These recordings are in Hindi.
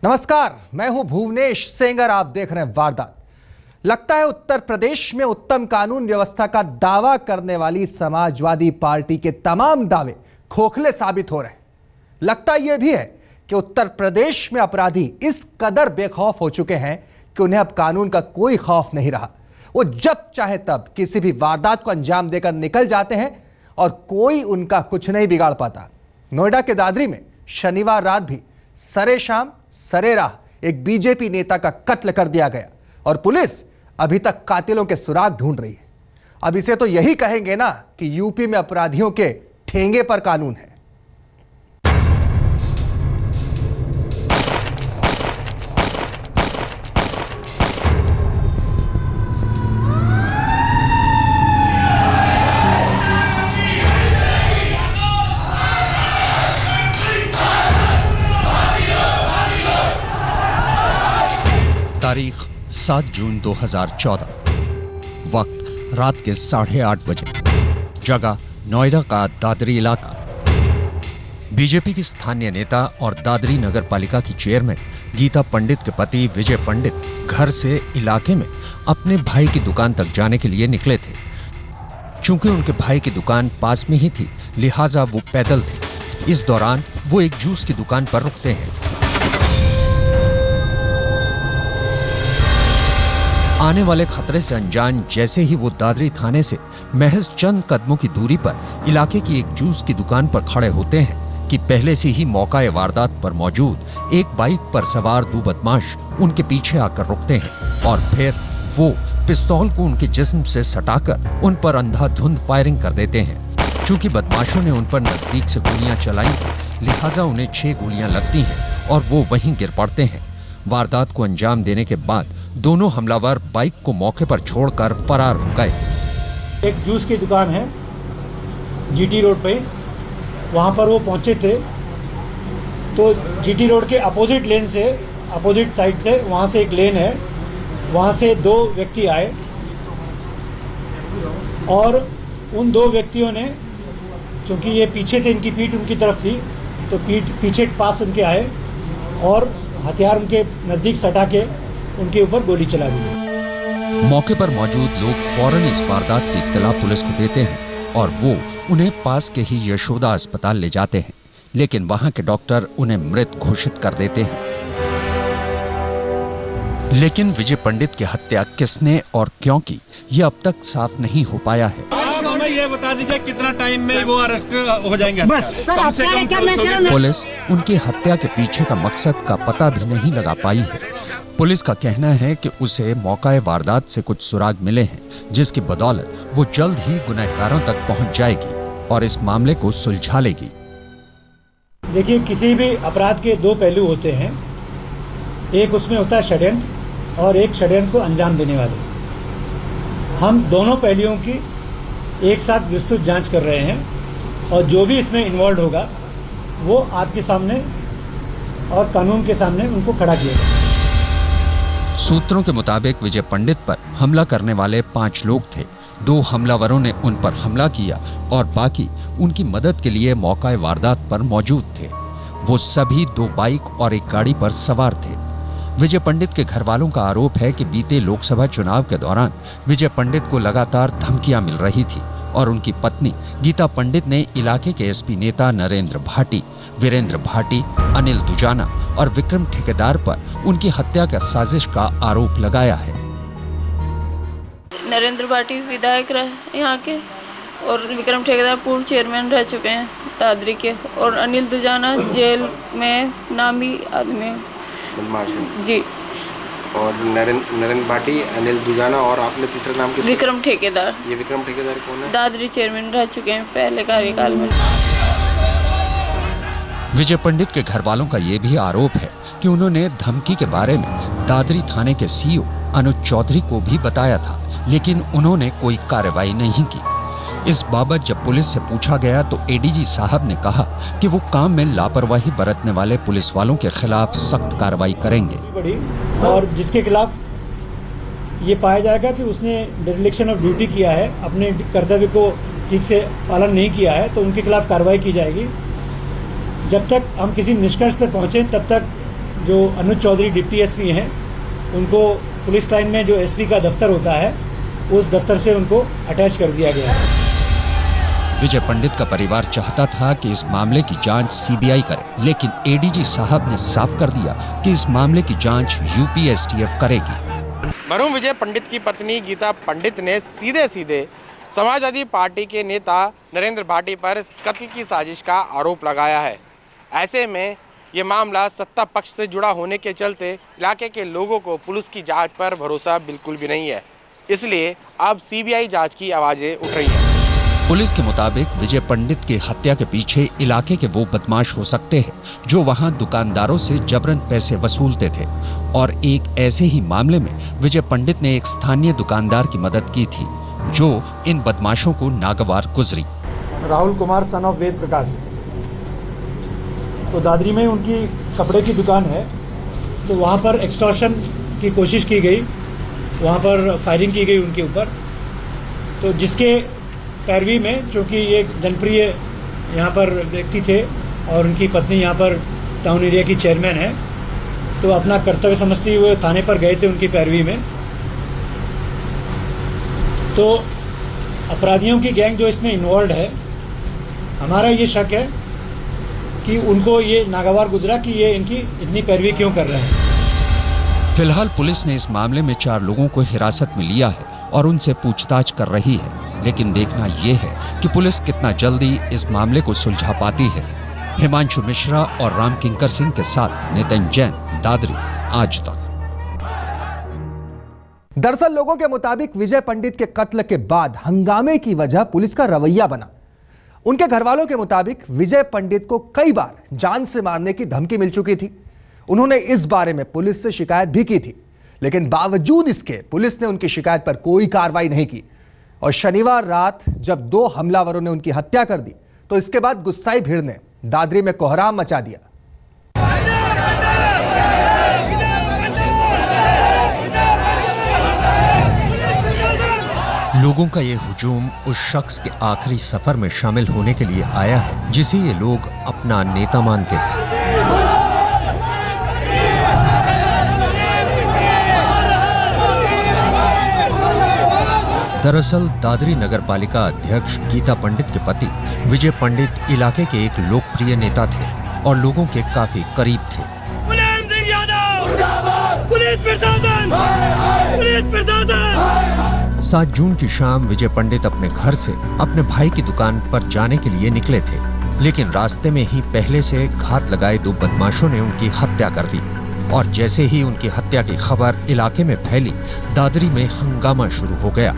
नमस्कार, मैं हूं भुवनेश सेंगर। आप देख रहे हैं वारदात। लगता है उत्तर प्रदेश में उत्तम कानून व्यवस्था का दावा करने वाली समाजवादी पार्टी के तमाम दावे खोखले साबित हो रहे हैं। लगता यह भी है कि उत्तर प्रदेश में अपराधी इस कदर बेखौफ हो चुके हैं कि उन्हें अब कानून का कोई खौफ नहीं रहा। वो जब चाहे तब किसी भी वारदात को अंजाम देकर निकल जाते हैं और कोई उनका कुछ नहीं बिगाड़ पाता। नोएडा के दादरी में शनिवार रात भी सरेशाम सरेराह एक बीजेपी नेता का कत्ल कर दिया गया और पुलिस अभी तक कातिलों के सुराग ढूंढ रही है। अब इसे तो यही कहेंगे ना कि यूपी में अपराधियों के ठेंगे पर कानून है। तारीख 7 जून 2014, वक्त रात के 8:30 बजे, जगह नोएडा का दादरी इलाका। बीजेपी की स्थानीय नेता और दादरी नगर पालिका की चेयरमैन गीता पंडित के पति विजय पंडित घर से इलाके में अपने भाई की दुकान तक जाने के लिए निकले थे। चूंकि उनके भाई की दुकान पास में ही थी, लिहाजा वो पैदल थे। इस दौरान वो एक जूस की दुकान पर रुकते हैं। आने वाले खतरे से अनजान जैसे ही वो दादरी थाने से महज चंद कदमों की दूरी पर इलाके की एक जूस की दुकान पर खड़े होते हैं कि पहले से ही मौका वारदात पर मौजूद एक बाइक पर सवार दो बदमाश उनके पीछे आकर रुकते हैं और फिर वो पिस्तौल को उनके जिस्म से सटाकर उन पर अंधाधुंध फायरिंग कर देते हैं। चूंकि बदमाशों ने उन पर नजदीक से गोलियां चलाई थी, लिहाजा उन्हें 6 गोलियां लगती हैं और वो वहीं गिर पड़ते हैं। वारदात को अंजाम देने के बाद दोनों हमलावर बाइक को मौके पर छोड़कर फरार हो गए। एक जूस की दुकान है जीटी रोड पे, वहाँ पर वो पहुँचे थे तो जीटी रोड के अपोजिट लेन से, अपोजिट साइड से, वहाँ से एक लेन है, वहाँ से 2 व्यक्ति आए और उन 2 व्यक्तियों ने, क्योंकि ये पीछे थे, इनकी पीठ उनकी तरफ थी, तो पीछे पास उनके आए और हथियार उनके नज़दीक सटा के उनके ऊपर गोली चला दी। मौके पर मौजूद लोग फौरन इस वारदात की इत्तला पुलिस को देते हैं और वो उन्हें पास के ही यशोदा अस्पताल ले जाते हैं, लेकिन वहां के डॉक्टर उन्हें मृत घोषित कर देते हैं। लेकिन विजय पंडित की हत्या किसने और क्यों की, ये अब तक साफ नहीं हो पाया है। हमें ये बता दीजिए कितना टाइम में वो अरेस्ट हो जाएंगे? बस सर, पुलिस उनकी हत्या के पीछे का मकसद का पता भी नहीं लगा पाई है। पुलिस का कहना है कि उसे मौका वारदात से कुछ सुराग मिले हैं, जिसकी बदौलत वो जल्द ही गुनहगारों तक पहुंच जाएगी और इस मामले को सुलझा लेगी। देखिए, किसी भी अपराध के 2 पहलू होते हैं। एक उसमें होता है षड्यंत्र और एक षड्यंत्र को अंजाम देने वाले। हम दोनों पहलुओं की एक साथ विस्तृत जांच कर रहे हैं और जो भी इसमें इन्वॉल्व होगा वो आपके सामने और कानून के सामने उनको खड़ा किया जाएगा। सूत्रों के मुताबिक विजय पंडित पर हमला करने वाले 5 लोग थे। 2 हमलावरों ने उन पर हमला किया और बाकी उनकी मदद के लिए मौका वारदात पर मौजूद थे। वो सभी 2 बाइक और एक गाड़ी पर सवार थे। विजय पंडित के घर वालों का आरोप है कि बीते लोकसभा चुनाव के दौरान विजय पंडित को लगातार धमकियां मिल रही थी और उनकी पत्नी गीता पंडित ने इलाके के एसपी नेता नरेंद्र भाटी, वीरेंद्र भाटी, अनिल दुजाना और विक्रम ठेकेदार पर उनकी हत्या का साजिश का आरोप लगाया है। नरेंद्र भाटी विधायक रहे यहाँ के और विक्रम ठेकेदार पूर्व चेयरमैन रह चुके हैं दादरी के, और अनिल दुजाना जेल में नामी आदमी जी। और नरेंद्र भाटी, अनिल दुजाना और आपने तीसरा नाम किसका? विक्रम ठेकेदार। ये विक्रम ठेकेदार कौन है? दादरी चेयरमैन रह चुके हैं पहले कार्यकाल में। विजय पंडित के घर वालों का ये भी आरोप है कि उन्होंने धमकी के बारे में दादरी थाने के सीओ अनुज चौधरी को भी बताया था, लेकिन उन्होंने कोई कार्रवाई नहीं की। इस बाबत जब पुलिस से पूछा गया तो एडीजी साहब ने कहा कि वो काम में लापरवाही बरतने वाले पुलिस वालों के खिलाफ सख्त कार्रवाई करेंगे और जिसके खिलाफ ये पाया जाएगा कि उसने डिरेक्शन ऑफ ड्यूटी किया है, अपने कर्तव्य को ठीक से पालन नहीं किया है, तो उनके खिलाफ कार्रवाई की जाएगी। जब तक हम किसी निष्कर्ष पर पहुंचे तब तक जो अनुज चौधरी डिप्टी एसपी हैं, उनको पुलिस लाइन में जो एसपी का दफ्तर होता है, उस दफ्तर से उनको अटैच कर दिया गया है। विजय पंडित का परिवार चाहता था कि इस मामले की जांच सीबीआई करे, लेकिन एडीजी साहब ने साफ कर दिया कि इस मामले की जांच यूपी एसटीएफ करेगी। मरहूम विजय पंडित की पत्नी गीता पंडित ने सीधे सीधे समाजवादी पार्टी के नेता नरेंद्र भाटी पर कत्ल की साजिश का आरोप लगाया है। ऐसे में ये मामला सत्ता पक्ष से जुड़ा होने के चलते इलाके के लोगों को पुलिस की जांच पर भरोसा बिल्कुल भी नहीं है, इसलिए अब सीबीआई जांच की आवाजें उठ रही हैं। पुलिस के मुताबिक विजय पंडित की हत्या के पीछे इलाके के वो बदमाश हो सकते हैं जो वहां दुकानदारों से जबरन पैसे वसूलते थे, और एक ऐसे ही मामले में विजय पंडित ने एक स्थानीय दुकानदार की मदद की थी जो इन बदमाशों को नागवार गुजरी। राहुल कुमार सन ऑफ वेद प्रकाश, तो दादरी में उनकी कपड़े की दुकान है, तो वहाँ पर एक्सटॉर्शन की कोशिश की गई, वहाँ पर फायरिंग की गई उनके ऊपर। तो जिसके पैरवी में, चूँकि ये जनप्रिय यहाँ पर व्यक्ति थे और उनकी पत्नी यहाँ पर टाउन एरिया की चेयरमैन है, तो अपना कर्तव्य समझते हुए थाने पर गए थे उनकी पैरवी में। तो अपराधियों की गैंग जो इसमें इन्वॉल्व है, हमारा ये शक है कि उनको ये नागवार गुजरा कि ये इनकी इतनी पैरवी क्यों कर रहे हैं। फिलहाल पुलिस ने इस मामले में 4 लोगों को हिरासत में लिया है और उनसे पूछताछ कर रही है, लेकिन देखना यह है कि पुलिस कितना जल्दी इस मामले को सुलझा पाती है। हिमांशु मिश्रा और राम किंकर सिंह के साथ नितिन जैन, दादरी, आज तक। दरअसल लोगों के मुताबिक विजय पंडित के कत्ल के बाद हंगामे की वजह पुलिस का रवैया बना। उनके घरवालों के मुताबिक विजय पंडित को कई बार जान से मारने की धमकी मिल चुकी थी। उन्होंने इस बारे में पुलिस से शिकायत भी की थी, लेकिन बावजूद इसके पुलिस ने उनकी शिकायत पर कोई कार्रवाई नहीं की। और शनिवार रात जब 2 हमलावरों ने उनकी हत्या कर दी, तो इसके बाद गुस्साई भीड़ ने दादरी में कोहराम मचा दिया। लोगों का ये हुजूम उस शख्स के आखिरी सफर में शामिल होने के लिए आया है जिसे ये लोग अपना नेता मानते थे। दरअसल दादरी नगर पालिका अध्यक्ष गीता पंडित के पति विजय पंडित इलाके के एक लोकप्रिय नेता थे और लोगों के काफी करीब थे। 7 जून की शाम विजय पंडित अपने घर से अपने भाई की दुकान पर जाने के लिए निकले थे, लेकिन रास्ते में ही पहले से घात लगाए 2 बदमाशों ने उनकी हत्या कर दी। और जैसे ही उनकी हत्या की खबर इलाके में फैली, दादरी में हंगामा शुरू हो गया।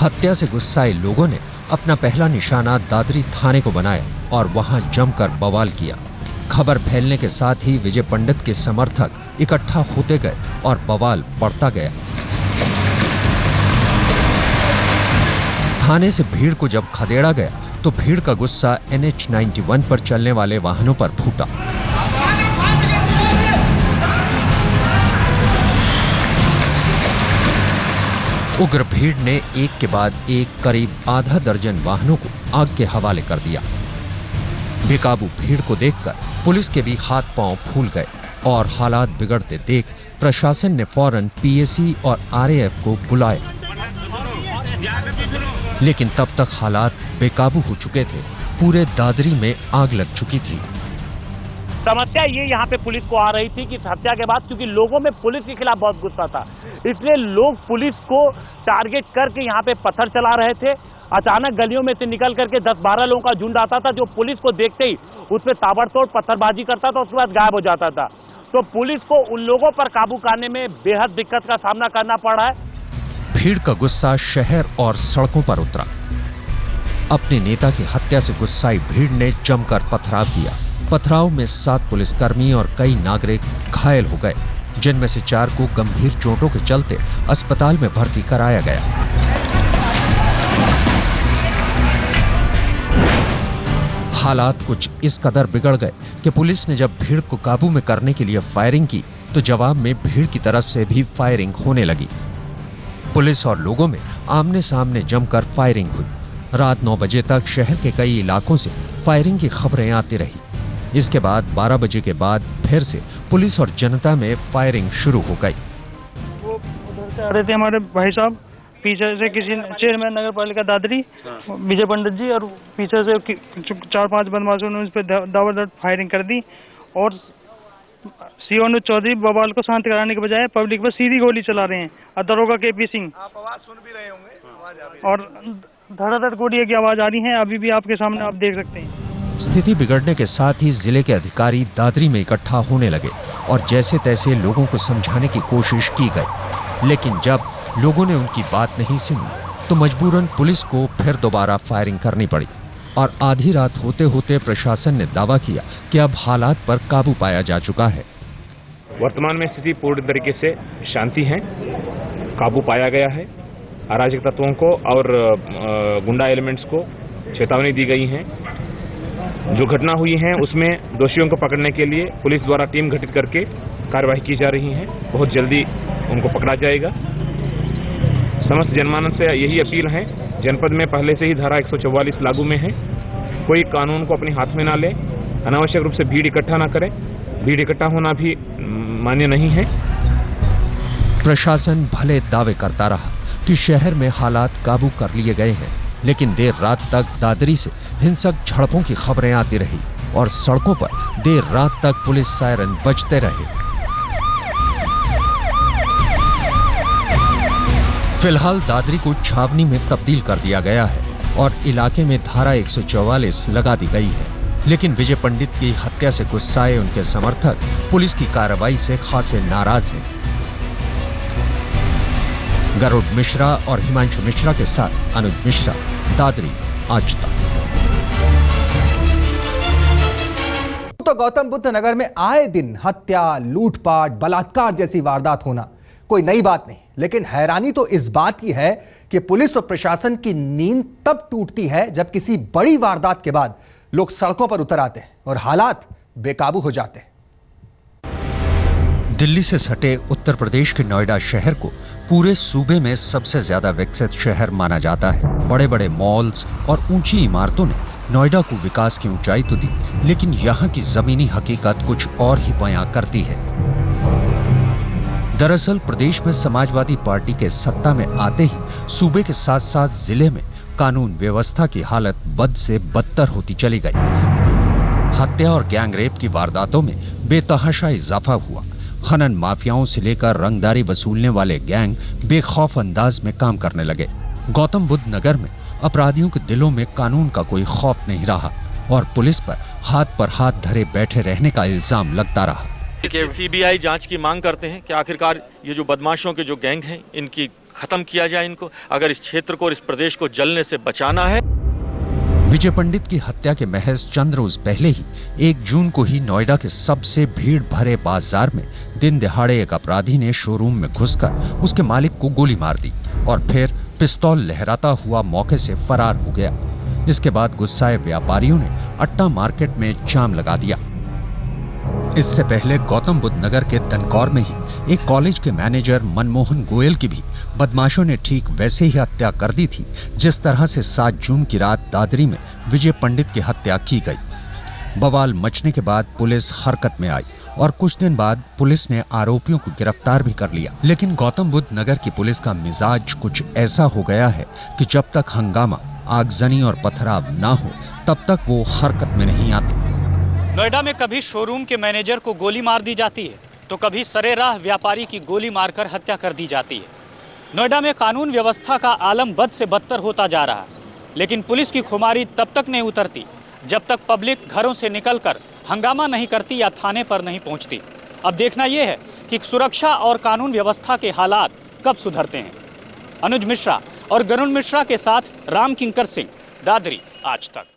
हत्या से गुस्साए लोगों ने अपना पहला निशाना दादरी थाने को बनाया और वहां जमकर बवाल किया। खबर फैलने के साथ ही विजय पंडित के समर्थक इकट्ठा होते गए और बवाल बढ़ता गया। थाने से भीड़ को जब खदेड़ा गया तो भीड़ का गुस्सा NH91 पर चलने वाले वाहनों पर फूटा। उग्र भीड़ ने एक के बाद एक करीब आधा दर्जन वाहनों को आग के हवाले कर दिया। बेकाबू भीड़ को देखकर पुलिस के भी हाथ पांव फूल गए और हालात बिगड़ते देख प्रशासन ने फौरन PAC और RAF को बुलाया, लेकिन तब तक हालात बेकाबू हो चुके थे। पूरे दादरी में आग लग चुकी थी। समस्या ये यहाँ पे पुलिस को आ रही थी कि हत्या के बाद, क्योंकि लोगों में पुलिस के खिलाफ बहुत गुस्सा था, इसलिए लोग पुलिस को टारगेट करके यहाँ पे पत्थर चला रहे थे। अचानक गलियों में से निकल करके 10-12 लोगों का झुंड आता था, जो पुलिस को देखते ही उस पर ताबड़तोड़ पत्थरबाजी करता था, उसके बाद गायब हो जाता था। तो पुलिस को उन लोगों पर काबू करने में बेहद दिक्कत का सामना करना पड़ा है। भीड़ का गुस्सा शहर और सड़कों पर उतरा। अपने नेता की हत्या से गुस्साई भीड़ ने जमकर पथराव किया। पथराव में 7 पुलिसकर्मी और कई नागरिक घायल हो गए, जिनमें से 4 को गंभीर चोटों के चलते अस्पताल में भर्ती कराया गया। हालात कुछ इस कदर बिगड़ गए कि पुलिस ने जब भीड़ को काबू में करने के लिए फायरिंग की तो जवाब में भीड़ की तरफ से भी फायरिंग होने लगी। पुलिस और लोगों में आमने सामने जमकर फायरिंग हुई। रात 9 बजे तक शहर के कई इलाकों से फायरिंग की खबरें आती रही। इसके बाद 12 बजे के बाद फिर से पुलिस और जनता में फायरिंग शुरू हो गई। वो उधर से आ रहे थे हमारे भाई साहब, पीछे से किसी चेयरमैन नगर पालिका दादरी विजय पंडित जी, और पीछे से 4-5 बदमाशों ने उस पर दावत फायरिंग कर दी और सीओ अनुज चौधरी बवाल को शांत कराने के बजाय पब्लिक पर सीधी गोली चला रहे हैं। और दरोगा केपी सिंह, आप आवाज सुन भी रहे होंगे, और धड़ाधड़ गोलियों की आवाज आ रही है, अभी भी आपके सामने आप देख सकते हैं। स्थिति बिगड़ने के साथ ही जिले के अधिकारी दादरी में इकट्ठा होने लगे और जैसे तैसे लोगों को समझाने की कोशिश की गई, लेकिन जब लोगों ने उनकी बात नहीं सुनी तो मजबूरन पुलिस को फिर दोबारा फायरिंग करनी पड़ी। और आधी रात होते होते प्रशासन ने दावा किया कि अब हालात पर काबू पाया जा चुका है। वर्तमान में स्थिति पूर्ण तरीके से शांति है, काबू पाया गया है। अराजक तत्वों को और गुंडा एलिमेंट्स को चेतावनी दी गई है। जो घटना हुई है उसमें दोषियों को पकड़ने के लिए पुलिस द्वारा टीम गठित करके कार्रवाई की जा रही है। बहुत जल्दी उनको पकड़ा जाएगा। समस्त जनमानस से यही अपील है, जनपद में पहले से ही धारा 144 लागू में है। कोई कानून को अपने हाथ में ना ले, अनावश्यक रूप से भीड़ इकट्ठा ना करे। भीड़ इकट्ठा होना भी मान्य नहीं है। प्रशासन भले दावे करता रहा कि शहर में हालात काबू कर लिए गए हैं, लेकिन देर रात तक दादरी से हिंसक झड़पों की खबरें आती रही और सड़कों पर देर रात तक पुलिस सायरन बजते रहे। फिलहाल दादरी को छावनी में तब्दील कर दिया गया है और इलाके में धारा 144 लगा दी गई है। लेकिन विजय पंडित की हत्या से गुस्साए उनके समर्थक पुलिस की कार्रवाई से खासे नाराज हैं। गरुड़ मिश्रा और हिमांशु मिश्रा के साथ अनुज मिश्रा, दादरी, आज तक। तो गौतम बुद्ध नगर में आए दिन हत्या, लूटपाट, बलात्कार जैसी वारदात होना कोई नई बात नहीं, लेकिन हैरानी तो इस बात की है कि पुलिस और प्रशासन की नींद तब टूटती है जब किसी बड़ी वारदात के बाद लोग सड़कों पर उतर आते हैं और हालात बेकाबू हो जाते हैं। दिल्ली से सटे उत्तर प्रदेश के नोएडा शहर को पूरे सूबे में सबसे ज्यादा विकसित शहर माना जाता है। बड़े बड़े मॉल्स और ऊंची इमारतों ने नोएडा को विकास की ऊंचाई तो दी, लेकिन यहाँ की जमीनी हकीकत कुछ और ही बयां करती है। दरअसल प्रदेश में समाजवादी पार्टी के सत्ता में आते ही सूबे के साथ साथ जिले में कानून व्यवस्था की हालत बद से बदतर होती चली गई। हत्या और गैंगरेप की वारदातों में बेतहाशा इजाफा हुआ। खनन माफियाओं से लेकर रंगदारी वसूलने वाले गैंग बेखौफ अंदाज में काम करने लगे। गौतम बुद्ध नगर में अपराधियों के दिलों में कानून का कोई खौफ नहीं रहा और पुलिस पर हाथ धरे बैठे रहने का इल्जाम लगता रहा। सीबीआई जांच की मांग करते हैं कि आखिरकार ये जो बदमाशों के जो गैंग हैं इनकी खत्म किया जाए इनको, अगर इस क्षेत्र को और इस प्रदेश को जलने से बचाना है। विजय पंडित की हत्या के महज चंद रोज पहले ही 1 जून को ही नोएडा के सबसे भीड़ भरे बाजार में दिन दहाड़े एक अपराधी ने शोरूम में घुसकर उसके मालिक को गोली मार दी और फिर पिस्तौल लहराता हुआ मौके से फरार हो गया। इसके बाद गुस्साए व्यापारियों ने अट्टा मार्केट में जाम लगा दिया। इससे पहले गौतम बुद्ध नगर के दनकौर में ही एक कॉलेज के मैनेजर मनमोहन गोयल की भी बदमाशों ने ठीक वैसे ही हत्या कर दी थी जिस तरह से 7 जून की रात दादरी में विजय पंडित की हत्या की गई। बवाल मचने के बाद पुलिस हरकत में आई और कुछ दिन बाद पुलिस ने आरोपियों को गिरफ्तार भी कर लिया। लेकिन गौतम बुद्ध नगर की पुलिस का मिजाज कुछ ऐसा हो गया है कि जब तक हंगामा, आगजनी और पथराव ना हो तब तक वो हरकत में नहीं आती। नोएडा में कभी शोरूम के मैनेजर को गोली मार दी जाती है तो कभी सरेराह व्यापारी की गोली मारकर हत्या कर दी जाती है। नोएडा में कानून व्यवस्था का आलम बद से बदतर होता जा रहा है, लेकिन पुलिस की खुमारी तब तक नहीं उतरती जब तक पब्लिक घरों से निकलकर हंगामा नहीं करती या थाने पर नहीं पहुंचती। अब देखना यह है कि सुरक्षा और कानून व्यवस्था के हालात कब सुधरते हैं। अनुज मिश्रा और गरुड़ मिश्रा के साथ राम किंकर सिंह, दादरी, आज तक।